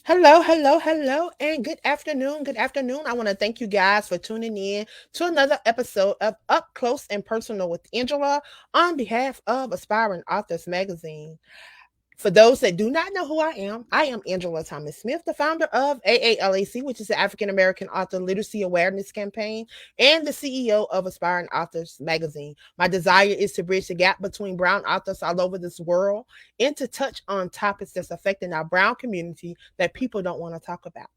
Hello, hello, hello, and good afternoon. Good afternoon. I want to thank you guys for tuning in to another episode of Up Close and Personal with Angela on behalf of Aspiring Authors Magazine. For those that do not know who I am Angela Thomas Smith, the founder of AALAC, which is the African American Author Literacy Awareness Campaign, and the CEO of Aspiring Authors Magazine. My desire is to bridge the gap between brown authors all over this world and to touch on topics that's affecting our brown community that people don't want to talk about.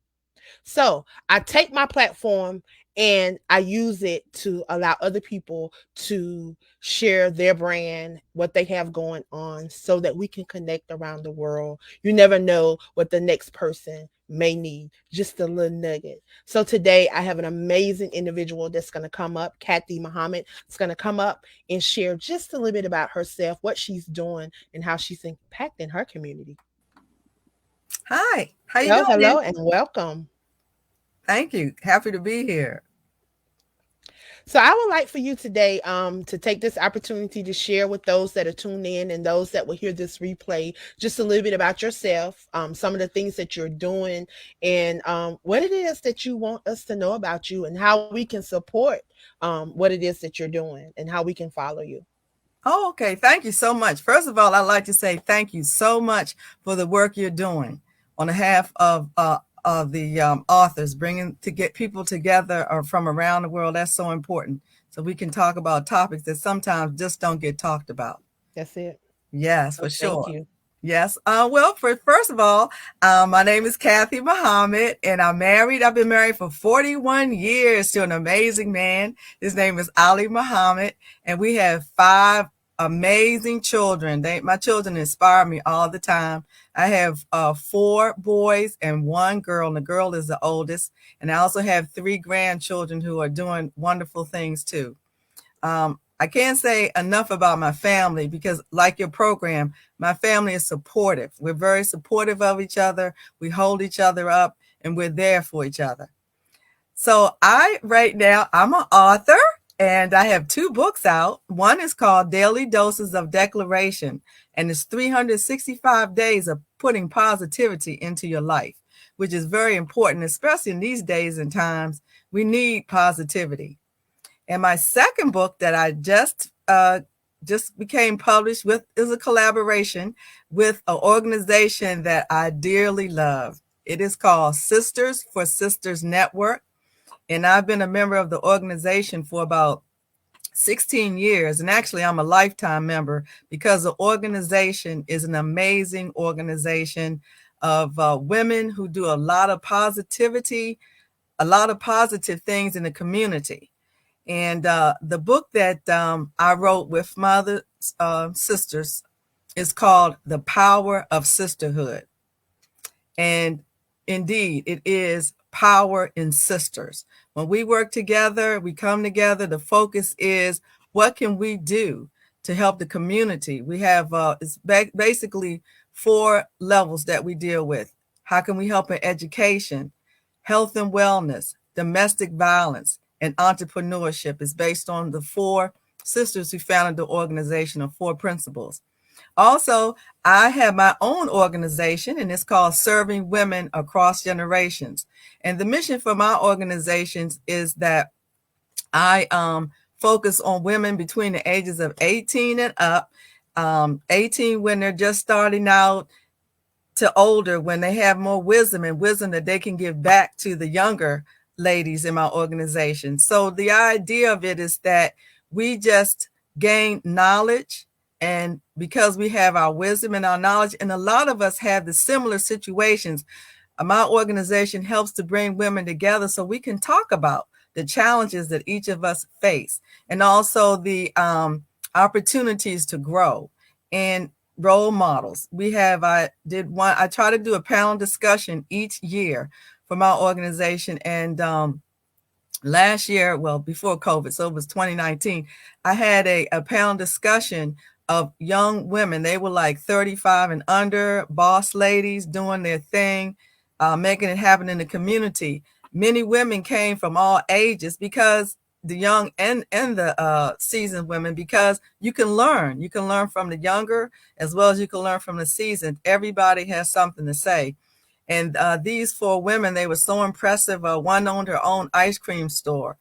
So I take my platform and I use it to allow other people to share their brand, what they have going on, so that we can connect around the world. You never know what the next person may need, just a little nugget. So today I have an amazing individual that's going to come up, Kathi Muhammad. It's going to come up and share just a little bit about herself, what she's doing, and how she's impacting her community. Hi, how you Hello, doing, hello, Nancy? and welcome. Thank you. Happy to be here. So I would like for you today to take this opportunity to share with those that are tuned in and those that will hear this replay just a little bit about yourself, some of the things that you're doing, and what it is that you want us to know about you and how we can support what it is that you're doing and how we can follow you. Oh, okay. Thank you so much. First of all, I'd like to say thank you so much for the work you're doing on behalf of the authors, bringing to get people together or from around the world. That's so important. So we can talk about topics that sometimes just don't get talked about. That's it. Yes, So for thank sure. you. Yes. Well, first of all, my name is Kathi Muhammad, and I'm married. I've been married for 41 years to an amazing man. His name is Ali Muhammad, and we have five amazing children. My children inspire me all the time. I have four boys and one girl, and the girl is the oldest. And I also have three grandchildren who are doing wonderful things too. I can't say enough about my family because, like your program, my family is supportive. We're very supportive of each other. We hold each other up and we're there for each other. So right now, I'm an author and I have two books out. One is called Daily Doses of Declaration, and it's 365 days of putting positivity into your life, which is very important, especially in these days and times. We need positivity. And my second book that I just became published with is a collaboration with an organization that I dearly love. It is called Sisters for Sisters Network, and I've been a member of the organization for about 16 years. And actually, I'm a lifetime member because the organization is an amazing organization of women who do a lot of positivity, a lot of positive things in the community. And the book that I wrote with my other sisters is called The Power of Sisterhood. And indeed, it is power in sisters. When we work together, we come together, the focus is what can we do to help the community? We have it's basically four levels that we deal with. How can we help in education, health and wellness, domestic violence, and entrepreneurship? Is based on the four sisters who founded the organization of four principles. Also, I have my own organization, and it's called Serving Women Across Generations. And the mission for my organizations is that I focus on women between the ages of 18 and up, 18 when they're just starting out, to older when they have more wisdom and wisdom that they can give back to the younger ladies in my organization. So the idea of it is that we just gain knowledge, and because we have our wisdom and our knowledge, and a lot of us have the similar situations, my organization helps to bring women together so we can talk about the challenges that each of us face, and also the opportunities to grow and role models. I try to do a panel discussion each year for my organization. And last year, well, before COVID, so it was 2019, I had a panel discussion of young women. They were like 35 and under, boss ladies doing their thing, making it happen in the community. Many women came from all ages, because the young and the seasoned women, because you can learn from the younger as well as you can learn from the seasoned. Everybody has something to say. And these four women, they were so impressive. One owned her own ice cream store,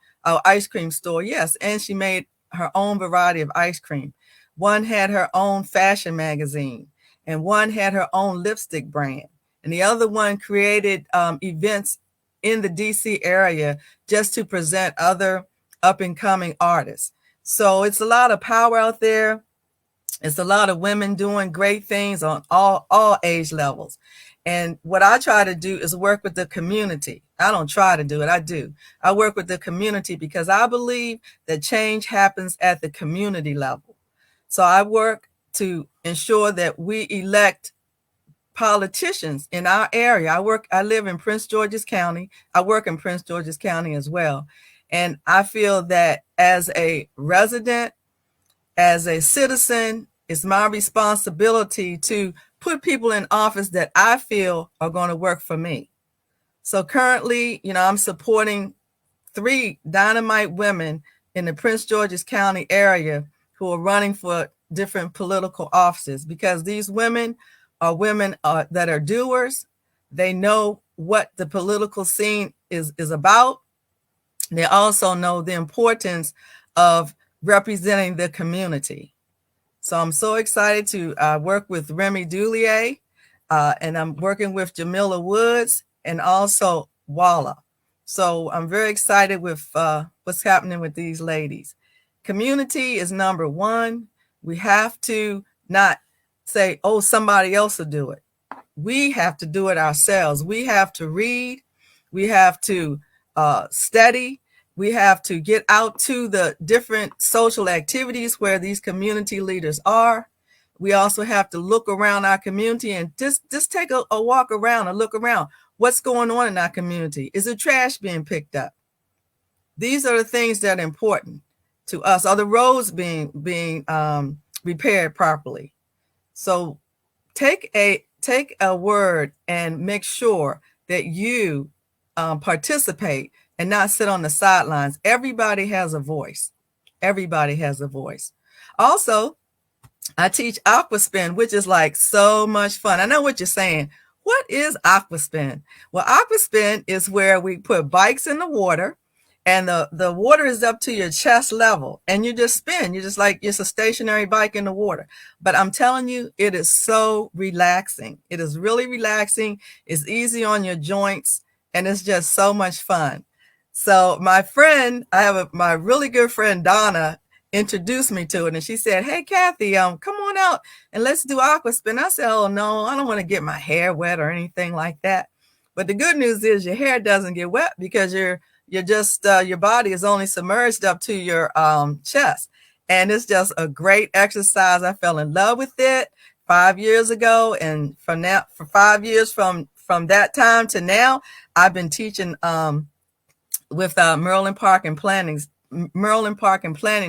yes, and she made her own variety of ice cream. One had her own fashion magazine, and one had her own lipstick brand. And the other one created events in the DC area just to present other up and coming artists. So it's a lot of power out there. It's a lot of women doing great things on all age levels. And what I try to do is work with the community. I don't try to do it, I do. I work with the community because I believe that change happens at the community level. So I work to ensure that we elect politicians in our area. I live in Prince George's County. I work in Prince George's County as well. And I feel that as a resident, as a citizen, it's my responsibility to put people in office that I feel are going to work for me. So currently, I'm supporting 3 dynamite women in the Prince George's County area who are running for different political offices, because these women are women that are doers. They know what the political scene is about. They also know the importance of representing the community. So I'm so excited to work with Remy Dulier, and I'm working with Jamila Woods and also Walla. So I'm very excited with what's happening with these ladies. Community is number one. We have to not say, oh, somebody else will do it. We have to do it ourselves. We have to read. We have to study. We have to get out to the different social activities where these community leaders are. We also have to look around our community and just take a walk around and look around. What's going on in our community? Is the trash being picked up? These are the things that are important to us. Are the roads being repaired properly? So take a word and make sure that you participate and not sit on the sidelines. Everybody has a voice. Everybody has a voice. Also, I teach aquaspin, which is like so much fun. I know what you're saying. What is aquaspin? Well, aquaspin is where we put bikes in the water, and the water is up to your chest level, and you just spin. You're just like, it's a stationary bike in the water. But I'm telling you, it is so relaxing. It is really relaxing. It's easy on your joints, and it's just so much fun. So my really good friend Donna introduced me to it, and she said, "Hey, Kathy, come on out and let's do aquaspin." I said, "Oh no, I don't want to get my hair wet or anything like that." But the good news is your hair doesn't get wet because you're just your body is only submerged up to your chest, and it's just a great exercise. I fell in love with it 5 years ago, and for 5 years from that time to now, I've been teaching with Maryland Park and Planning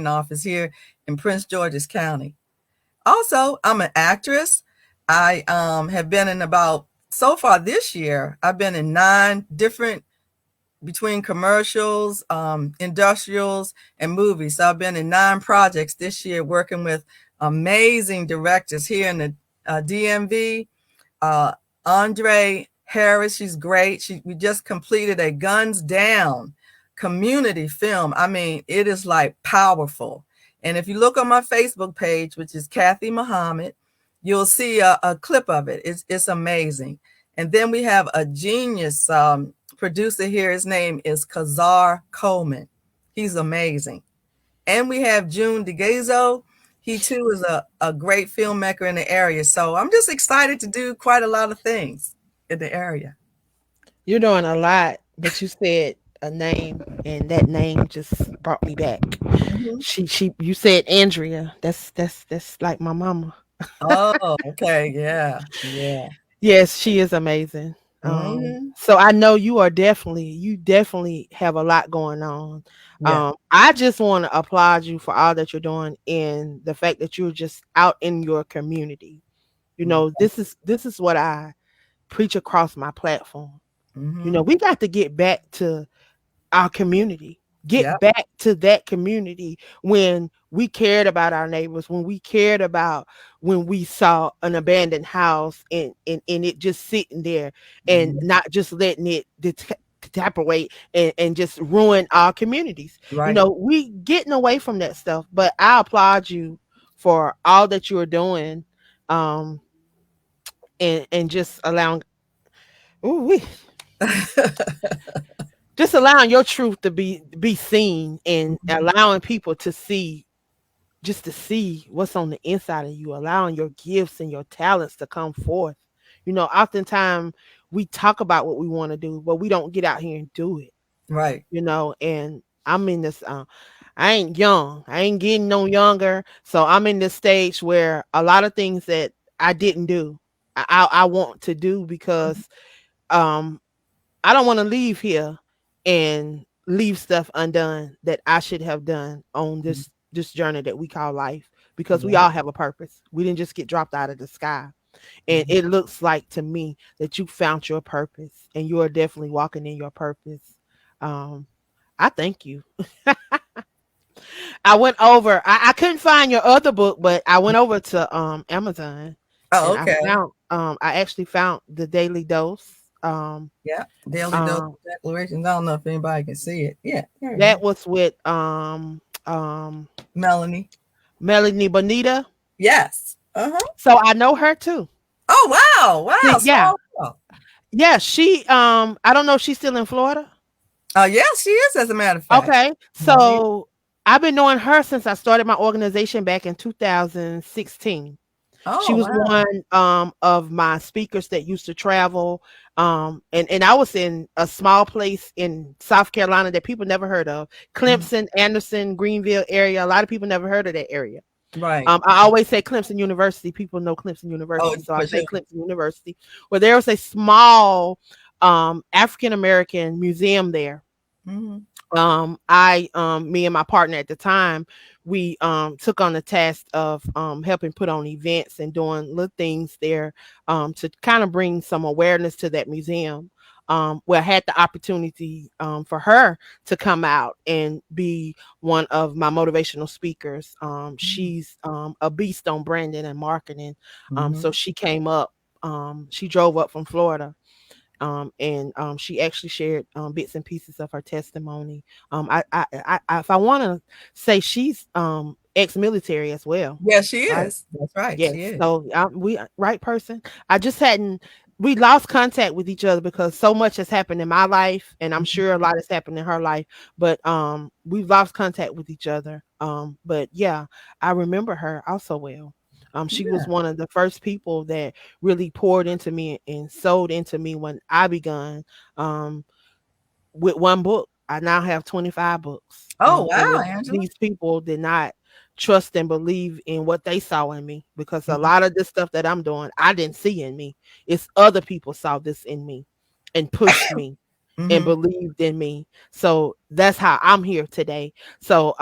Office here in Prince George's County. Also, I'm an actress. I have been in so far this year, I've been in 9 different, between commercials, industrials, and movies. So I've been in 9 projects this year working with amazing directors here in the DMV. Andre Harris, she's great. We just completed a Guns Down community film. I mean, it is like powerful. And if you look on my Facebook page, which is Kathi Muhammad, you'll see a clip of it. It's amazing. And then we have a genius producer here. His name is Kazar Coleman. He's amazing. And we have June DeGazo. He too is a great filmmaker in the area. So I'm just excited to do quite a lot of things in the area. You're doing a lot, but you said a name, and that name just brought me back. Mm-hmm. You said Andrea. That's like my mama. Oh, okay. Yeah. Yeah. Yes, she is amazing. Mm-hmm. So I know you definitely have a lot going on. Yeah. I just want to applaud you for all that you're doing, and the fact that you're just out in your community. This is what I preach across my platform. Mm-hmm. We got to get back to our community. get Yep. back to that community when we cared about our neighbors, when we cared about when we saw an abandoned house and it just sitting there and Mhm. not just letting it deteriorate and just ruin our communities. You Right. know, we getting away from that stuff, but I applaud you for all that you're doing. Um and just allowing, ooh, just allowing your truth to be seen and Mhm. allowing people to see, just to see what's on the inside of you, allowing your gifts and your talents to come forth. You know, oftentimes we talk about what we want to do, but we don't get out here and do it, Right. you know. And I'm in this, I ain't young, I ain't getting no younger. So I'm in this stage where a lot of things that I didn't do, I want to do Mhm. because um I don't want to leave here and leave stuff undone that I should have done on this journey that we call life, because we Yep. all have a purpose. We didn't just get dropped out of the sky. And Mhm. it looks like to me that you found your purpose and you are definitely walking in your purpose. Um I thank you. I went over, I couldn't find your other book, but I went over to Amazon Oh, and I okay. found I actually found the Daily Dose. Um Yeah. Daily Dose um Declarations. I don't know if anybody can see it. Yeah, there it is. That was with Melanie. Melanie Bonita. Yes. Uh-huh. So I know her too. Oh, wow. Wow. Yeah. Small world. Yeah, she I don't know if she's still in Florida. Oh, yes, she is, as a matter of fact. Okay. Melanie. So I've been knowing her since I started my organization back in 2016. She Oh, was wow. one of my speakers that used to travel. And I was in a small place in South Carolina that people never heard of. Mhm. Clemson, Anderson, Greenville area. A lot of people never heard of that area. Right. I always say Clemson University. People know Clemson Oh, University, so I for say sure. Clemson University. Where there was a small African American museum there. Mhm. I Me and my partner at the time, we took on the task of helping put on events and doing little things there to kind of bring some awareness to that museum. Where I had the opportunity for her to come out and be one of my motivational speakers. She's a beast on branding and marketing. Mhm. So she came up, she drove up from Florida, and she actually shared bits and pieces of her testimony. If I want to say, she's ex-military as well, Yes, she right? is. That's right. She Yes. is. So we right person. I just hadn't. We lost contact with each other because so much has happened in my life, and I'm Mhm. sure a lot has happened in her life. But we've lost contact with each other. But yeah, I remember her also well. She was Yeah. one of the first people that really poured into me and sold into me when I begun. Um, with one book. I now have 25 books. Oh, And wow, Angela. these people did not trust and believe in what they saw in me, because a Mhm. lot of this stuff that I'm doing, I didn't see in me. It's other people saw this in me and pushed me and Mhm. believed in me. So that's how I'm here today. So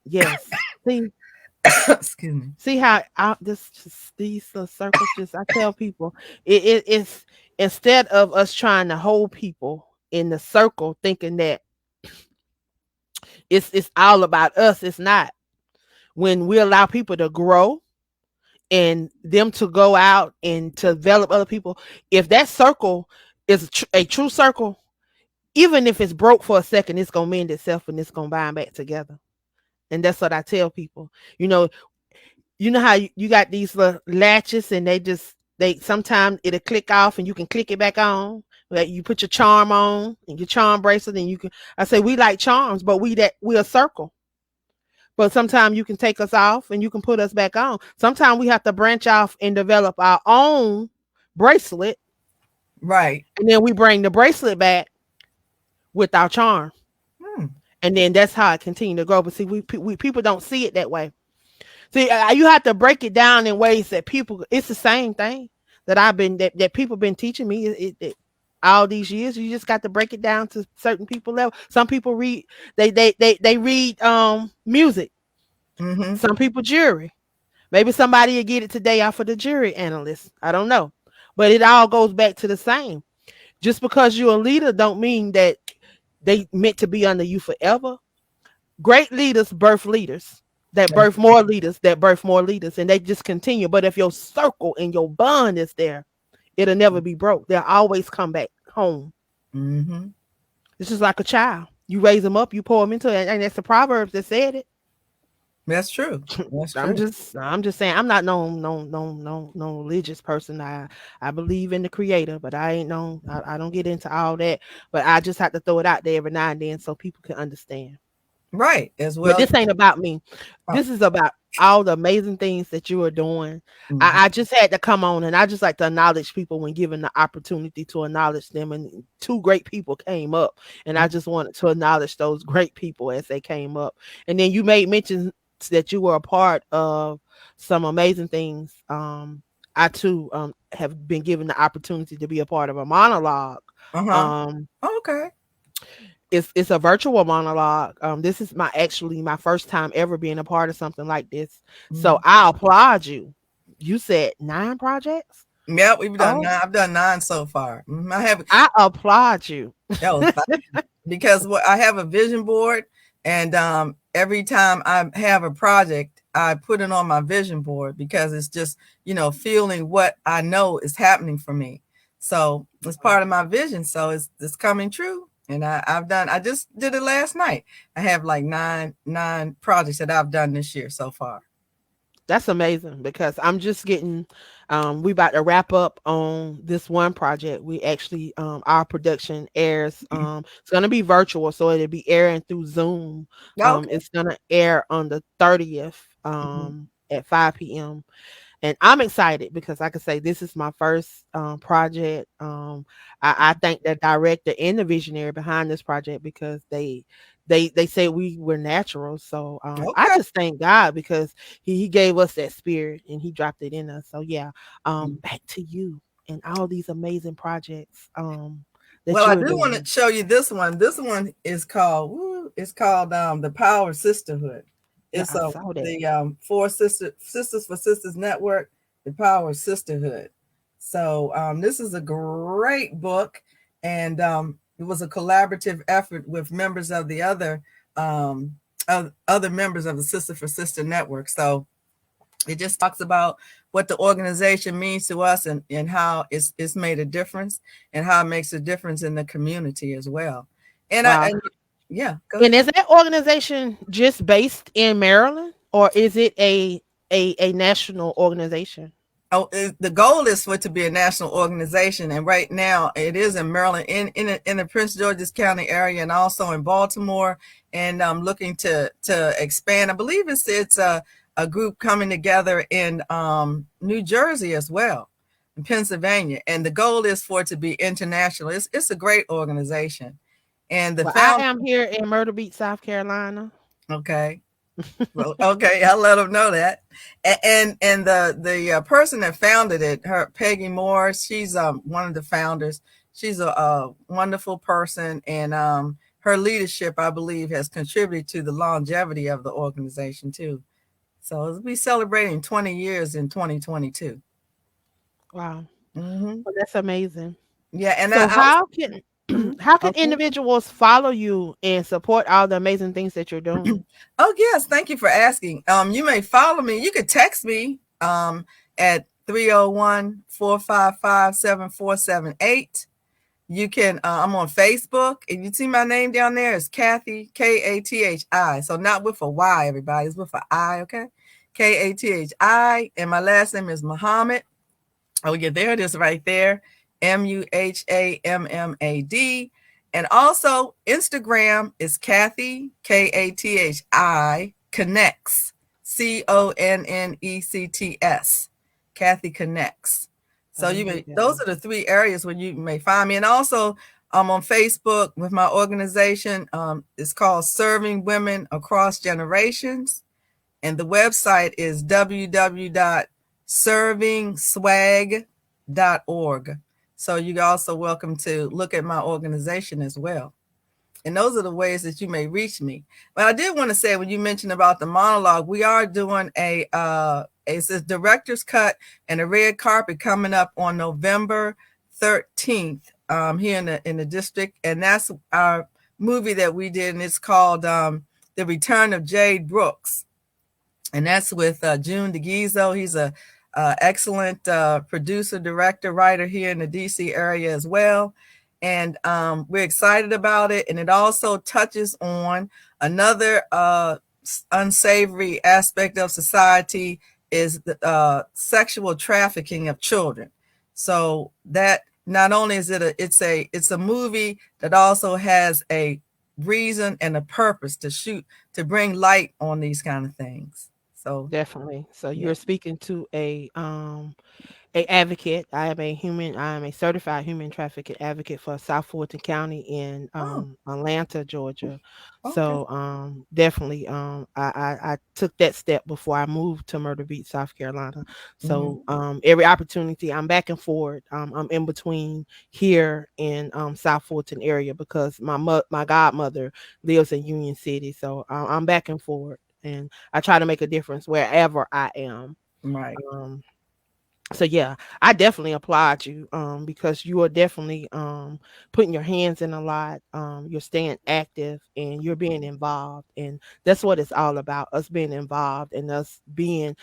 yes. Excuse me. See how this just these little circles, just I tell people it's, instead of us trying to hold people in the circle thinking that it's all about us, it's not. When we allow people to grow and them to go out and to develop other people, if that circle is a true circle, even if it's broke for a second, it's gonna mend itself and it's gonna bind back together. And that's what I tell people. You know, you know how you got these little latches and they sometimes it'll click off and you can click it back on. Like you put your charm on and your charm bracelet and you can, I say we like charms, but we a circle. But sometimes you can take us off and you can put us back on. Sometimes we have to branch off and develop our own bracelet, Right. and then we bring the bracelet back with our charm. Hmm. And then that's how it continue to grow. But see, we people don't see it that way. See, you have to break it down in ways that people. It's the same thing that that people been teaching me. All these years, you just got to break it down to certain people level. Some people read, they read music. Mhm. Some people jury. Maybe somebody will get it today off of the jury analyst. I don't know, but it all goes back to the same. Just because you're a leader, don't mean that they meant to be under you forever. Great leaders birth leaders that birth more leaders that birth more leaders, and they just continue. But if your circle and your bond is there, it'll never be broke. They'll always come back home. Mm-hmm. It's just like a child. You raise them up, you pour them into it, and that's the Proverbs that said it. That's true. That's true. I'm just saying I'm not no religious person. I believe in the creator, but I ain't no I don't get into all that. But I just have to throw it out there every now and then so people can understand. Right. As But well. this ain't about me. Oh, This is about all the amazing things that you are doing. mhm. I just had to come on, and I just like to acknowledge people when given the opportunity to acknowledge them. And two great people came up, and I just wanted to acknowledge those great people as they came up. And then you made mention that you were a part of some amazing things. I too have been given the opportunity to be a part of a monologue. Uh-huh. Um, Okay. it's a virtual monologue. This is my first time ever being a part of something like this. So Mhm. I applaud you. You said 9 projects? Yeah, we've done Oh, nine. I've done nine so far. I have. I applaud you. Oh, because what I have a vision board, and every time I have a project, I put it on my vision board because it's just feeling what I know is happening for me. So it's part of my vision. So it's coming true. And I've done. I just did it last night. I have like nine projects that I've done this year so far. That's amazing because I'm just getting we about to wrap up on this one project. We actually our production airs it's gonna be virtual, so it'll be airing through Zoom. Okay. It's gonna air on the 30th Mhm. at 5 p.m. And I'm excited because like I say, this is my first project. I thank the director and the visionary behind this project because they say we were natural. So I Okay. just thank God because he gave us that spirit and he dropped it in us. So yeah, back to you and all these amazing projects that Well, I you are do want to doing. show you this one. This one is called it's called the Power of Sisterhood. Yeah, It's I saw that. the four sisters for sisters network, the Power of Sisterhood. So this is a great book, and it was a collaborative effort with members of the other members of the Sister for Sister network. So it just talks about what the organization means to us, and how it's made a difference, and how it makes a difference in the community as well. And Wow. yeah, go And ahead. is that organization just based in Maryland or is it a national organization? Oh, the goal is for it to be a national organization, and right now it is in Maryland, in the Prince George's County area, and also in Baltimore, and looking to expand. I believe it's a group coming together in New Jersey as well, in Pennsylvania, and the goal is for it to be international. It's a great organization, and the Well, I founder. am here in Myrtle Beach, South Carolina. Okay. Well, okay, I'll let them know that. And the person that founded it, her Peggy Moore, she's one of the founders. She's a wonderful person, and her leadership, I believe, has contributed to the longevity of the organization too. So we'll be celebrating 20 years in 2022. Wow. Hmm. Well, that's amazing. Yeah, and So I was. how can Mhm. how can Okay. individuals follow you and support all the amazing things that you're doing? Oh yes, thank you for asking. You may follow me. You could text me at 301-455-7478. You can I'm on Facebook, and you see my name down there is Kathi, Kathi. So not with a Y, everybody. It's with an I, okay? Kathi, and my last name is Muhammad. Oh yeah, there it is right there. Muhammad. And also Instagram is Kathi, Kathi Connects. Connects. Kathi Connects. So Let me you get may those that. are the three areas where you may find me. And also I'm on Facebook with my organization. It's called Serving Women Across Generations, and the website is www.servingswag.org. So you're also welcome to look at my organization as well. And those are the ways that you may reach me. But I did want to say, when you mentioned about the monologue, we are doing a director's cut and a red carpet coming up on November 13th here in the district, and that's our movie that we did, and it's called The Return of Jade Brooks, and that's with June DeGuizo. He's a excellent producer, director, writer here in the DC area as well. And we're excited about it. And it also touches on another unsavory aspect of society, is the sexual trafficking of children. So that not only is it's a movie that also has a reason and a purpose to bring light on these kind of things. So Definitely. So yeah. you're speaking to a advocate. I am a certified human trafficking advocate for South Fulton County in Oh, Atlanta, Georgia. okay. So definitely I took that step before I moved to Myrtle Beach, South Carolina. So Mm-hmm. every opportunity I'm back and forth. I'm in between here in South Fulton area because my godmother lives in Union City. So I'm back and forth and I try to make a difference wherever I am. Right. Um, so yeah, I definitely applaud you because you are definitely putting your hands in a lot. You're staying active and you're being involved, and that's what it's all about, us being involved and us being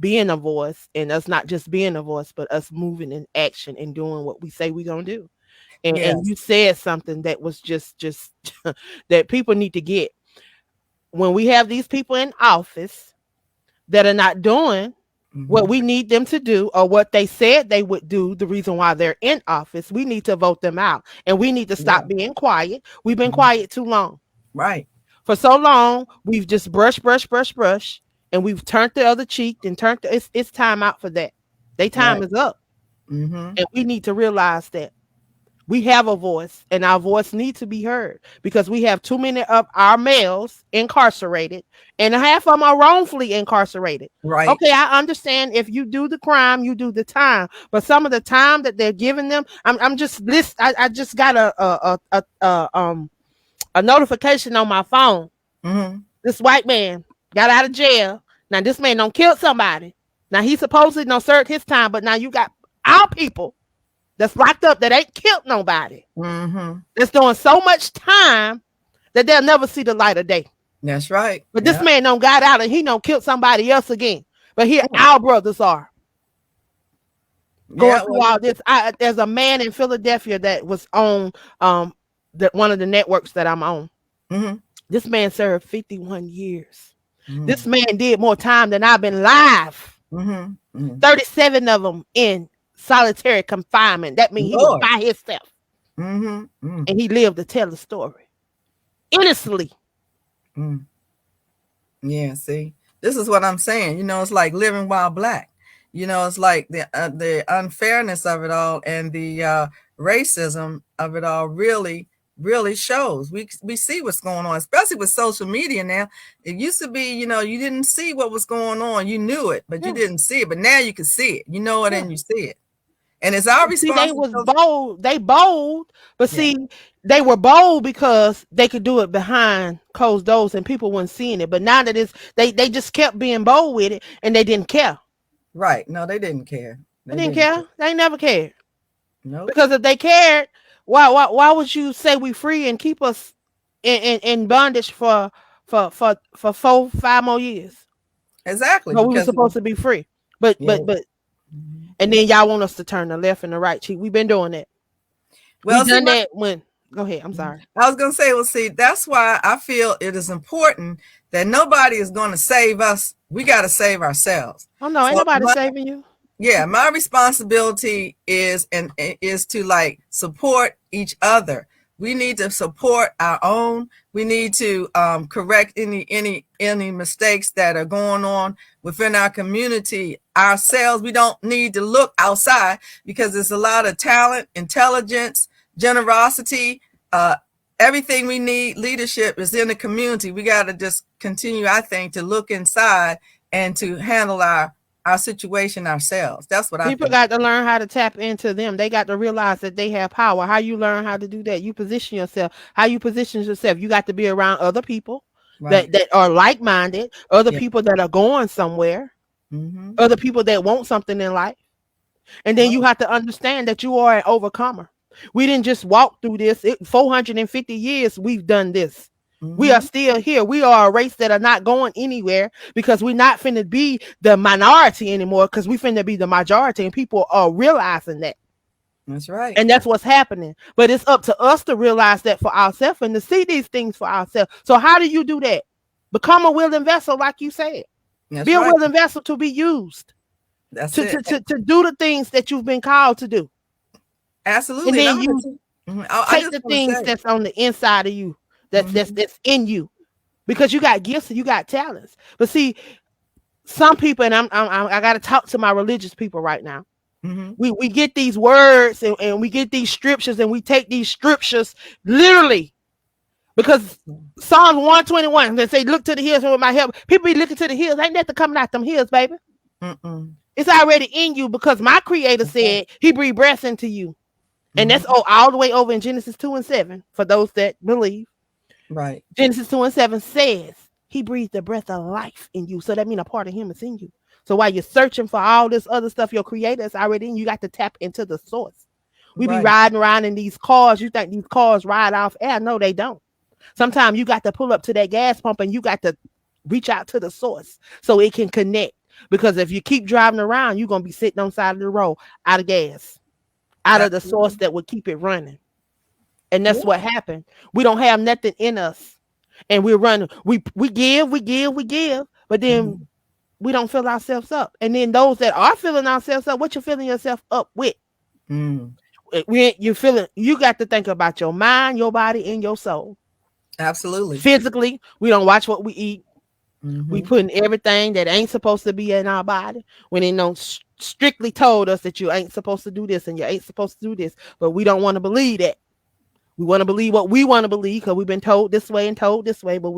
a voice, and us not just being a voice but us moving in action and doing what we say we're going to do. And Yes. you said something that was just that people need to get. When we have these people in office that are not doing what Mm-hmm. we need them to do or what they said they would do, the reason why they're in office, we need to vote them out. And we need to Yeah. stop being quiet. We've been Mhm. quiet too long. Right. For so long, we've just brush, and we've turned the other cheek and it's time out for that. They time Right. is up. Mm-hmm. And we need to realize that we have a voice and our voice needs to be heard because we have too many of our males incarcerated and half of them are wrongfully incarcerated. Right. Okay, I understand if you do the crime, you do the time, but some of the time that they're giving them, I'm just list. I just got a notification on my phone. Mm-hmm. This white man got out of jail. Now this man don't kill somebody. Now he supposedly don't serve his time, but now you got our people that's locked up that ain't killed nobody. Mm-hmm. That's doing so much time that they'll never see the light of day. That's right. But this Yeah. man don't got out and he don't kill somebody else again. But here Oh, our brothers are going yeah. through Well. all this. There's a man in Philadelphia that was on one of the networks that I'm on. Mm-hmm. This man served 51 years. Mm-hmm. This man did more time than I've been live. Mm-hmm. Mm-hmm. 37 of them in solitary confinement. That means he was Lord. by himself Mm-hmm. Mm-hmm. and he lived to tell the story innocently. Mm. Yeah. See, this is what I'm saying. It's like living while black. It's like the unfairness of it all and the racism of it all really shows. We see what's going on, especially with social media now. It used to be, you didn't see what was going on. You knew it, but you Yeah, didn't see it. But now you can see it. You know it yeah. and you see it. And it's our See, they was responsibility. bold. They bold, but Yeah. see, they were bold because they could do it behind closed doors and people weren't seeing it. But now that they just kept being bold with it and they didn't care. Right. No, they didn't care. They They didn't didn't care. care. They never cared. Nope. Because if they cared, why would you say we free and keep us in bondage for 4, 5 more years? Exactly. No, we were Because supposed to be free. But yeah. but but Mhm. and then y'all want us to turn the left and the right cheek. We've been doing that. We Well, see, done that when go ahead. I'm sorry. I was going to say, well, see, that's why I feel it is important that nobody is going to save us. We got to save ourselves. Oh no, ain't So nobody saving you. yeah, my responsibility is to like support each other. We need to support our own. We need to correct any mistakes that are going on within our community ourselves. We don't need to look outside because there's a lot of talent, intelligence, generosity, uh, everything we need. Leadership is in the community. We got to just continue, I think, to look inside and to handle our situation ourselves. That's what I People think. got to learn how to tap into them. They got to realize that they have power. How you learn how to do that? You position yourself. How you position yourself? You got to be around other people Right. that are like minded, other Yeah. people that are going somewhere, Mm-hmm. other people that want something in life. And then you Right. have to understand that you are an overcomer. We didn't just walk through this. 450 years we've done this. We are Mm-hmm. still here. We are a race that are not going anywhere because we're not finna be the minority anymore because we finna be the majority and people are realizing that. That's right. And that's what's happening. But it's up to us to realize that for ourselves and to see these things for ourselves. So how do you do that? Become a willing vessel, like you said. That's Be a right. willing vessel to be used, That's to, it. to do the things that you've been called to do. And Absolutely. And I'm then gonna you I take just the want to things say, that's on the inside of you, mm-hmm, that's in you. Because you got gifts and you got talents. But see, some people, and I got to talk to my religious people right now. mm-hmm, We get these words and we get these scriptures and we take these scriptures literally because Psalms 121, they say, look to the hills with my help. People be looking to the hills. Ain't nothing coming out them hills, baby. mm-mm. It's already in you because my creator That's right. said he breathed breath into you. And that's Mm-hmm. all the way over in Genesis 2 and 7 for those that believe. Right. Genesis 2 and 7 says he breathed the breath of life in you. So that means a part of him is in you. So while you're searching for all this other stuff your creator is already in, you got to tap into the source. We be Right. riding around in these cars. You think these cars ride off air? No, they don't. Sometimes you got to pull up to that gas pump and you got to reach out to the source so it can connect. Because if you keep driving around, you're gonna be sitting on the side of the road out of gas, out of the source Absolutely. that would keep it running. And that's Yeah. what happened. We don't have nothing in us. And we're running. We give, but then Mm-hmm. we don't fill ourselves up. And then those that are filling ourselves up, what you filling yourself up with? Mm. You feeling you got to think about your mind, your body, and your soul. Absolutely. Physically, we don't watch what we eat. We Mm-hmm. put in everything that ain't supposed to be in our body when they don't strictly told us that you ain't supposed to do this and you ain't supposed to do this. But we don't want to believe that. We want to believe what we want to believe because we've been told this way and told this way. But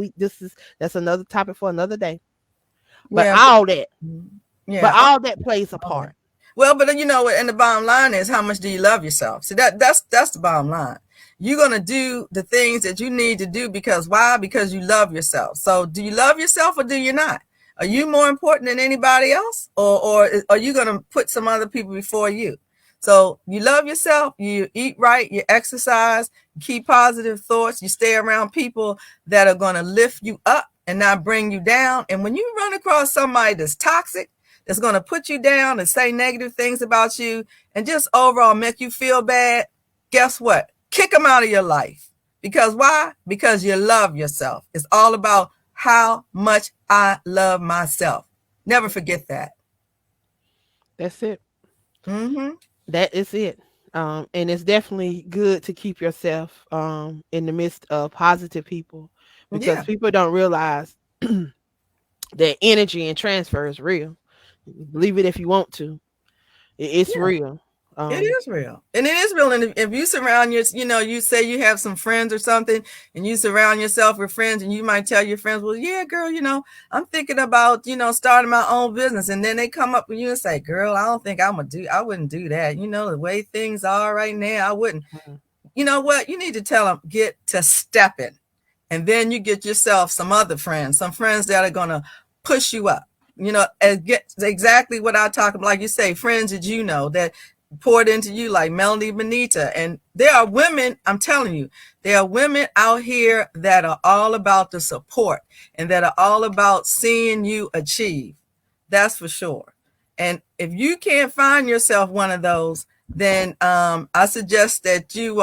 that's another topic for another day. But Yeah. all that, Mhm. but Yeah. all that plays a All that. part. Well, but you know, and the bottom line is, how much do you love yourself? See, that's the bottom line. You're gonna do the things that you need to do because why? Because you love yourself. So, do you love yourself or do you not? Are you more important than anybody else, or are you gonna put some other people before you? So, you love yourself. You eat right. You exercise. You keep positive thoughts. You stay around people that are gonna lift you up and not bring you down. And when you run across somebody that's toxic, that's going to put you down and say negative things about you and just overall make you feel bad, guess what? Kick them out of your life. Because why? Because you love yourself. It's all about how much I love myself. Never forget that. That's it. Mm-hmm. That is it. And it's definitely good to keep yourself in the midst of positive people because Yeah. people don't realize that energy and transfer is real. Believe it if you want to. It's Yeah. real. It Um, is real. And it is real. And if you surround you know, you say you have some friends or something and you surround yourself with friends and you might tell your friends, well, yeah, girl, you know, I'm thinking about, you know, starting my own business. And then they come up with you and say, girl, I don't think I wouldn't do that. You know, the way things are right now, I wouldn't. mhm. You know what? You need to tell them, get to stepping. And then you get yourself some other friends, some friends that are going to push you up, you know, and get exactly what I talk about. Like you say, friends that you know that poured into you, like Melanie Benita. And there are women, I'm telling you, there are women out here that are all about the support and that are all about seeing you achieve. That's for sure. And if you can't find yourself one of those, then I suggest that you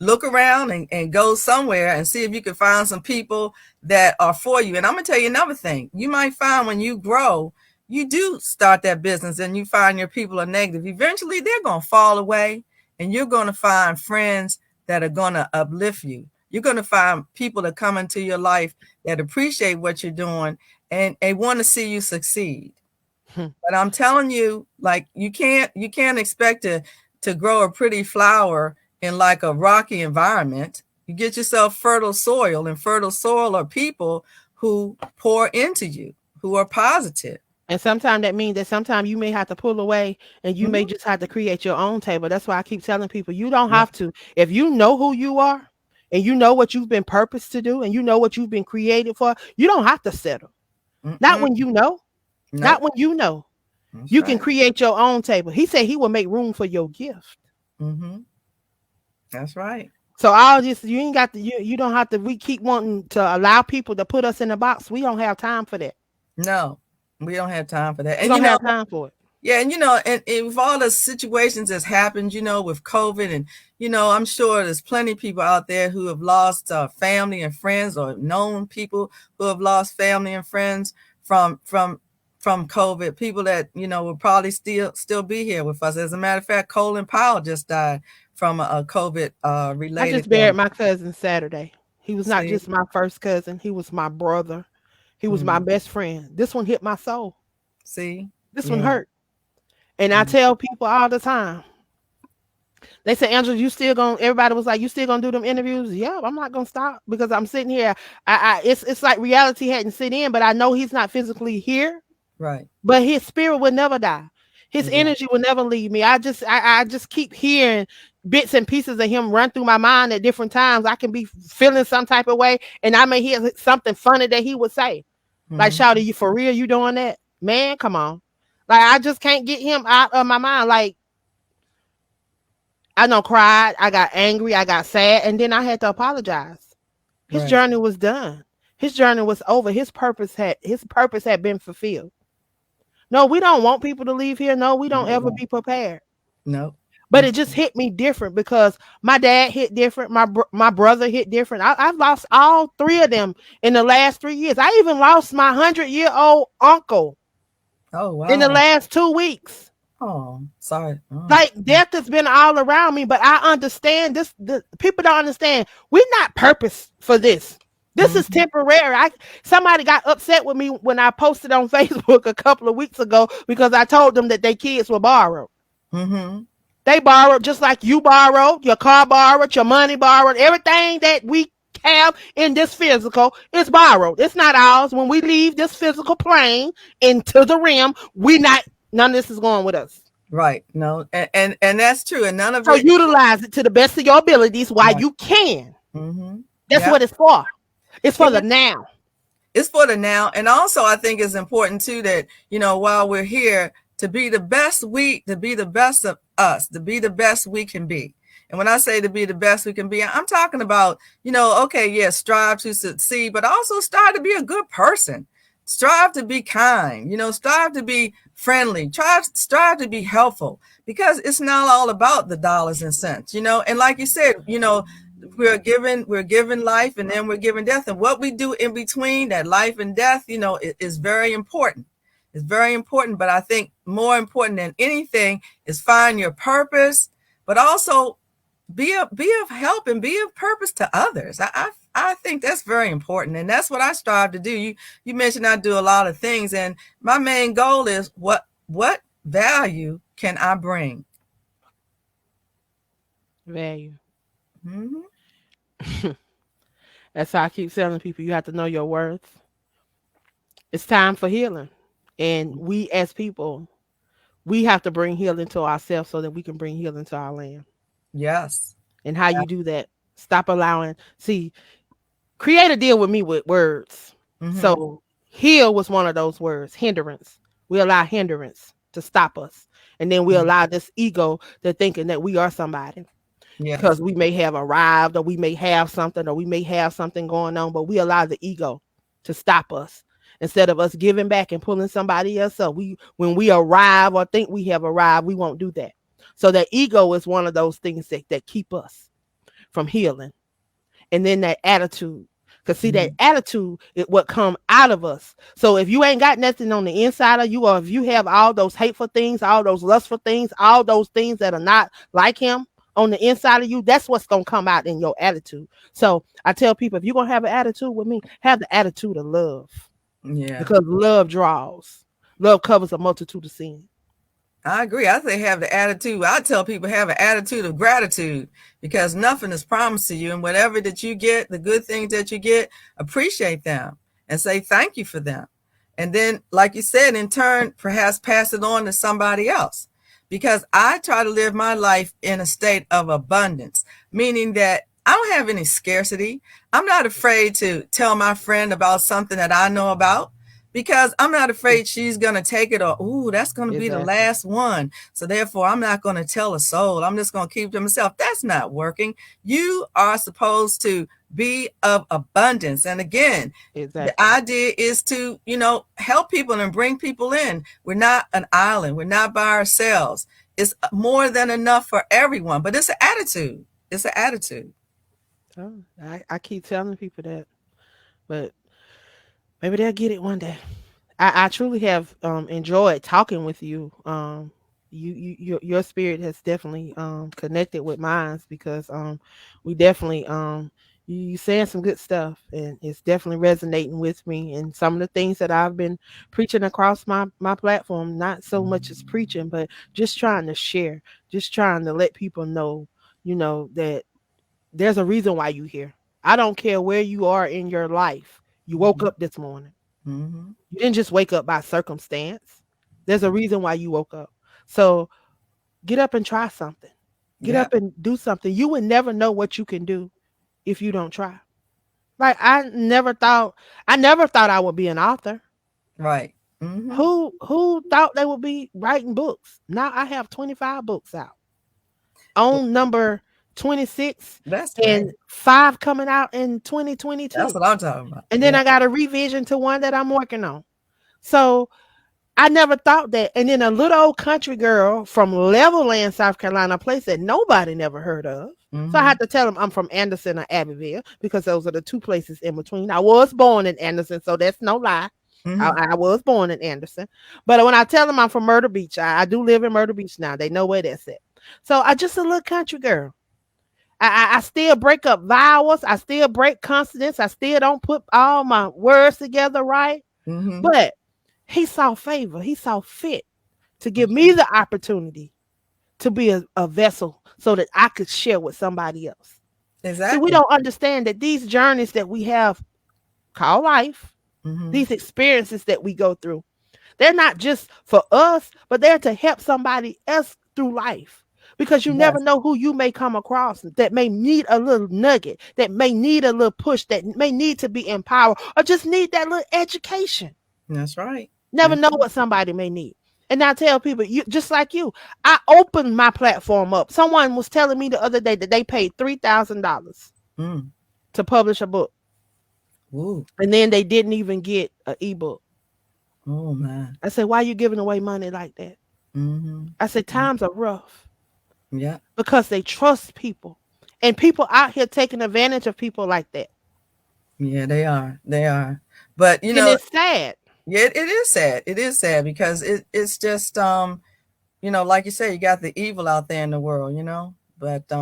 look around and go somewhere and see if you can find some people that are for you. And I'm going to tell you another thing. You might find when you grow, you do start that business and you find your people are negative. Eventually, they're going to fall away and you're going to find friends that are going to uplift you. You're going to find people that come into your life that appreciate what you're doing and they want to see you succeed. But I'm telling you, like you can't expect to grow a pretty flower in like a rocky environment. You get yourself fertile soil, and fertile soil are people who pour into you, who are positive. And sometimes that means that sometimes you may have to pull away and you may Mm-hmm. just have to create your own table. That's why I keep telling people you don't Yep. have to. If you know who you are and you know what you've been purposed to do and you know what you've been created for, you don't have to settle. Not Mm-mm. when you know. Not Nope. when you know. That's You can right. create your own table. He said he will make room for your gift. Mm-hmm. That's right. So all this, you ain't got to, you don't have to, we keep wanting to allow people to put us in a box. We don't have time for that. No, we don't have time for that. We And don't have time for it. yeah, and with all the situations that's happened, with COVID, and I'm sure there's plenty of people out there who have lost family and friends, or known people who have lost family and friends from COVID. People that will probably still be here with us. As a matter of fact, Colin Powell just died from a COVID I related just buried illness. my cousin Saturday. He was not See, just my first cousin. He was my brother. He was my mm, best friend. This one hit my soul. see, This one yeah, hurt. And I mm, tell people all the time, they say, Angela, you still gonna, everybody was like, you still gonna do them interviews? Yeah, I'm not gonna stop because I'm sitting here. It's like reality hadn't set in, but I know he's not physically here, right, but his spirit will never die. His exactly, energy will never leave me. I just keep hearing bits and pieces of him run through my mind at different times. I can be feeling some type of way, and I may hear something funny that he would say. Like, mm, Shawty, you for real? You doing that? Man, come on. Like, I just can't get him out of my mind. Like, I know cried, I got angry, I got sad, and then I had to apologize. His right, journey was done. His journey was over. His purpose had been fulfilled. No, we don't want people to leave here. No, we don't ever be prepared. no, But it just hit me different because my dad hit different. My brother hit different. I've lost all three of them in the last 3 years. I even lost my 100-year-old uncle oh in the wow, last 2 weeks. oh sorry, oh, Like death has been all around me, but I understand this. The people don't understand. We're not purpose for this. This is mm-hmm, temporary. Somebody got upset with me when I posted on Facebook a couple of weeks ago because I told them that their kids were borrowed. mm-hmm, They borrowed just like you borrowed, your car borrowed, your money borrowed, everything that we have in this physical is borrowed. It's not ours. When we leave this physical plane into the realm, we not none of this is going with us. right, no, and that's true, and none of So it, utilize it to the best of your abilities while right, you can. mm-hmm, That's yeah, what it's for. It's for yeah, the now. it's for the now. And also I think it's important too that while we're here, to be the best of us, to be the best we can be. And when I say to be the best we can be, I'm talking about, okay, yes, strive to succeed, but also strive to be a good person. Strive to be kind, strive to be friendly, strive to be helpful, because it's not all about the dollars and cents, and like you said, we're given life, and then we're given death, and what we do in between that life and death, is very important. It's very important, but I think more important than anything is find your purpose, but also be of help and be of purpose to others. I think that's very important, and that's what I strive to do. You mentioned I do a lot of things, and my main goal is what value can I bring? Value. Mm-hmm. That's how I keep telling people you have to know your worth. It's time for healing. And we as people, we have to bring healing to ourselves so that we can bring healing to our land. Yes. And how you do that, stop allowing, see, create a deal with me with words. Mm-hmm. So heal was one of those words, hindrance. We allow hindrance to stop us. And then we allow this ego to thinking that we are somebody because Yes. we may have arrived or we may have something or we may have something going on, but we allow the ego to stop us instead of us giving back and pulling somebody else up. When we arrive or think we have arrived, we won't do that. So that ego is one of those things that keep us from healing. And then that attitude. Because see, that Mm-hmm. attitude is what come out of us. So if you ain't got nothing on the inside of you, or if you have all those hateful things, all those lustful things, all those things that are not like him on the inside of you, that's what's gonna come out in your attitude. So I tell people, if you're gonna have an attitude with me, have the attitude of love. Yeah. Because love draws. Love covers a multitude of sin. I agree. I say have the attitude. I tell people have an attitude of gratitude, because nothing is promised to you. And whatever that you get, the good things that you get, appreciate them and say thank you for them. And then, like you said, in turn, perhaps pass it on to somebody else. Because I try to live my life in a state of abundance, meaning that I don't have any scarcity. I'm not afraid to tell my friend about something that I know about, because I'm not Yeah, afraid she's going to take it, or, ooh, that's going to be the exactly. last one. So therefore, I'm not going to tell a soul. I'm just going to keep to myself. That's not working. You are supposed to be of abundance. And again, the Exactly. idea is to, help people and bring people in. We're not an island. We're not by ourselves. It's more than enough for everyone, but it's an attitude. It's an attitude. Oh, I keep telling people that, but maybe they'll get it one day. I truly have enjoyed talking with you. Your spirit has definitely connected with mine because we definitely you saying some good stuff and it's definitely resonating with me and some of the things that I've been preaching across my platform, not so much as preaching, but just trying to share, just trying to let people know, that there's a reason why you here. I don't care where you are in your life. You woke Mm-hmm. up this morning. Mm-hmm. You didn't just wake up by circumstance. There's a reason why you woke up. So get up and try something. Get Yeah. up and do something. You would never know what you can do if you don't try. Like I never thought I would be an author. Right. Mm-hmm. Who thought they would be writing books? Now I have 25 books out. On number 26 That's and great. 5 coming out in That's 2022. what I'm talking about. And then Yeah. I got a revision to one that I'm working on. So I never thought that. And then a little old country girl from Levelland, South Carolina, a place that nobody never heard of. So I Mm-hmm. had to tell them I'm from Anderson or Abbeville because those are the two places in between. I was born in Anderson, so that's no lie. I, Mm-hmm. I was born in Anderson. But when I tell them I'm from Myrtle Beach, I do live in Myrtle Beach now. They know where that's at. So I just a little country girl. I still break up vowels. I still break consonants. I still don't put all my words together right. Mm-hmm. But he saw favor. He saw fit to give me the opportunity to be a vessel so that I could share with somebody else. See, we Exactly. don't understand that these journeys that we have called life, Mm-hmm. these experiences that we go through, they're not just for us, but they're to help somebody else through life. Because you never Yes. know who you may come across that may need a little nugget, that may need a little push, that may need to be empowered, or just need that little education. That's right. Never That's know right. what somebody may need. And I tell people, you just like you, I opened my platform up. Someone was telling me the other day that they paid $3,000 Mm. to publish a book, Ooh. and then they didn't even get an ebook. Oh man. I said, "Why are you giving away money like that?" Mm-hmm. I said, "Times are rough Yeah. because they trust people, and people out here taking advantage of people like that, Yeah, they are. They are. But and it's sad." yeah, it is sad. It is sad because it's just like you say, you got the evil out there in the world, But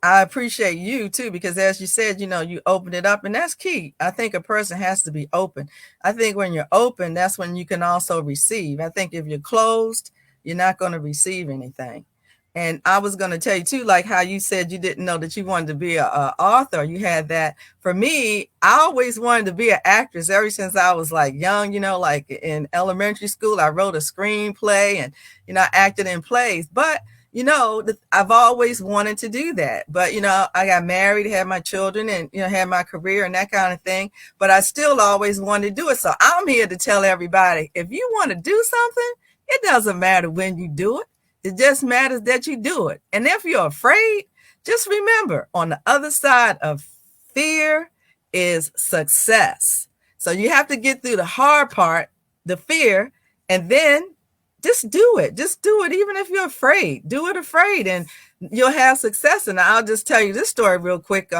I appreciate you too, because as you said, you opened it up, and that's key. I think a person has to be open. I think when you're open, that's when you can also receive. I think if you're closed, you're not going to receive anything. And I was going to tell you too, like how you said you didn't know that you wanted to be a author. You had that. For me, I always wanted to be an actress ever since I was like young, like in elementary school. I wrote a screenplay and, I acted in plays. But I've always wanted to do that. But, I got married, had my children, and, had my career and that kind of thing. But I still always wanted to do it. So I'm here to tell everybody, if you want to do something, it doesn't matter when you do it. It just matters that you do it. And if you're afraid, just remember, on the other side of fear is success. So you have to get through the hard part, the fear, and then just do it. Just do it, even if you're afraid. Do it afraid, and you'll have success. And I'll just tell you this story real quick.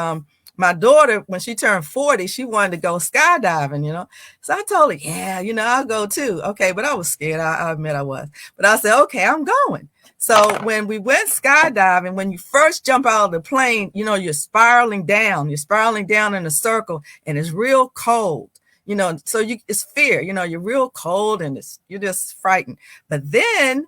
My daughter, when she turned 40, she wanted to go skydiving, So I told her, yeah, I'll go too. Okay, but I was scared. I admit I was. But I said, okay, I'm going. So when we went skydiving, when you first jump out of the plane, you're spiraling down. You're spiraling down in a circle, and it's real cold. So it's fear. You're real cold, and you're just frightened. But then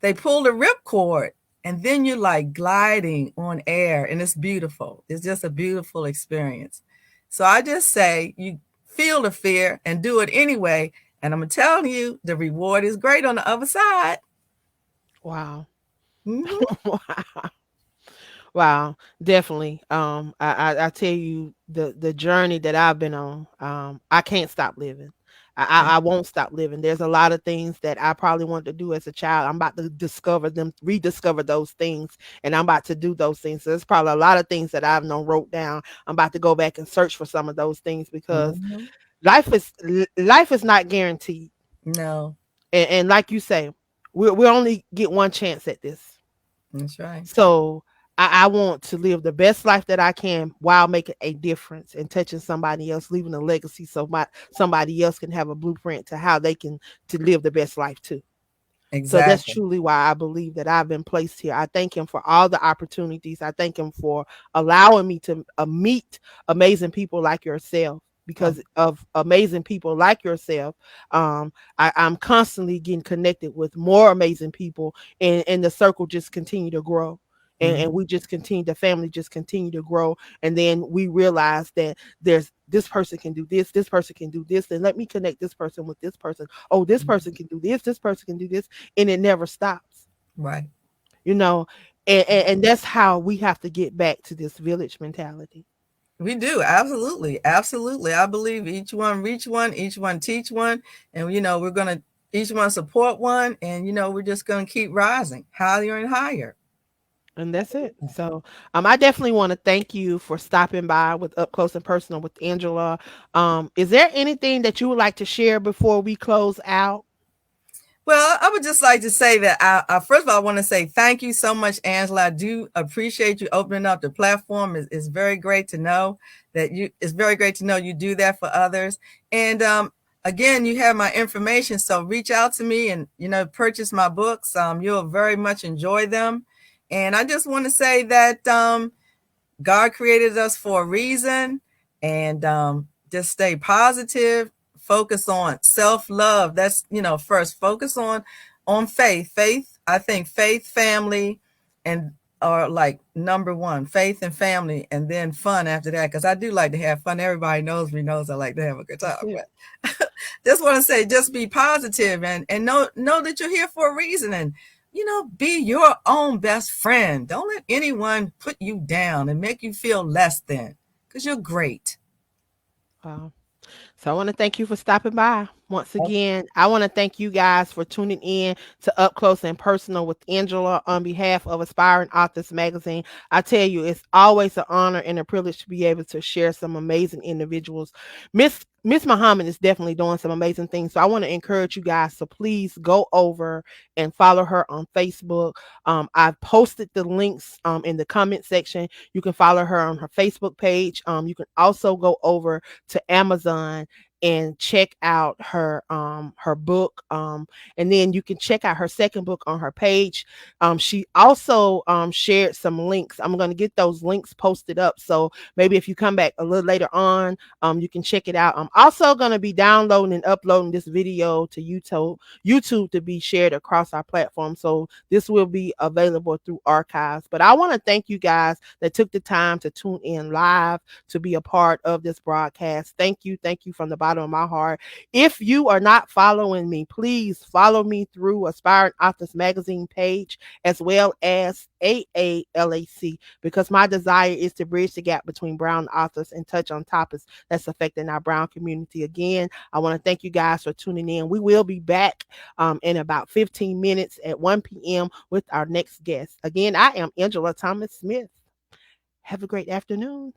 they pull the ripcord, and then you're like gliding on air, and it's beautiful. It's just a beautiful experience. So I just say you feel the fear and do it anyway. And I'm telling you, the reward is great on the other side. Wow. Mm-hmm. Wow. Wow, definitely. I tell you the journey that I've been on. I can't stop living. I won't stop living. There's a lot of things that I probably wanted to do as a child. I'm about to discover them, rediscover those things, and I'm about to do those things. So there's probably a lot of things that I've known wrote down. I'm about to go back and search for some of those things because Hmm. life is not guaranteed. No, And like you say, we only get one chance at this. that's right. So I want to live the best life that I can while making a difference and touching somebody else, leaving a legacy so somebody else can have a blueprint to how they can to live the best life too. So that's Exactly. truly why I believe that I've been placed here. I thank him for all the opportunities. I thank him for allowing me to meet amazing people like yourself. Oh, Because of amazing people like yourself, I'm constantly getting connected with more amazing people, and the circle just continue to grow. And mhm. we just continue, the family just continue to grow. And then we realize that there's this person can do this person can do this, and let me connect this person with this person. Oh, this person can do this person can do this, and it never stops, Right. you know. And that's how we have to get back to this village mentality. We do. Absolutely. Absolutely. I believe each one reach one, each one teach one. And, we're going to each one support one. And, we're just going to keep rising higher and higher. And that's it. So I definitely want to thank you for stopping by with Up Close and Personal with Angela. Is there anything that you would like to share before we close out? Well, I would just like to say that first of all, I want to say thank you so much, Angela. I do appreciate you opening up the platform. It's very great to know it's very great to know you do that for others. And again, you have my information, so reach out to me and, purchase my books. You'll very much enjoy them. And I just want to say that God created us for a reason, and just stay positive. Focus on self love. That's first. Focus on faith. Faith. I think faith, family, and are like number one. Faith and family, and then fun after that. Because I do like to have fun. Everybody knows me, knows I like to have a good time. That's it. But just want to say, just be positive and know that you're here for a reason, and be your own best friend. Don't let anyone put you down and make you feel less than, because you're great. Wow. So I want to thank you for stopping by. Once again, I want to thank you guys for tuning in to Up Close and Personal with Angela on behalf of Aspiring Authors Magazine. I tell you, it's always an honor and a privilege to be able to share some amazing individuals. Miss Muhammad is definitely doing some amazing things. So I want to encourage you guys to please go over and follow her on Facebook. I've posted the links in the comment section. You can follow her on her Facebook page. You can also go over to Amazon and check out her book, and then you can check out her second book on her page. She also shared some links. I'm going to get those links posted up, so maybe if you come back a little later on, you can check it out. I'm also going to be downloading and uploading this video to YouTube to be shared across our platform, so this will be available through archives. But I want to thank you guys that took the time to tune in live to be a part of this broadcast. Thank you from the bottom of my heart. If you are not following me, please follow me through Aspiring Authors Magazine page as well as AALAC, because my desire is to bridge the gap between brown authors and touch on topics that's affecting our brown community. Again, I want to thank you guys for tuning in. We will be back in about 15 minutes at 1 p.m. with our next guest. Again, I am Angela Thomas Smith. Have a great afternoon.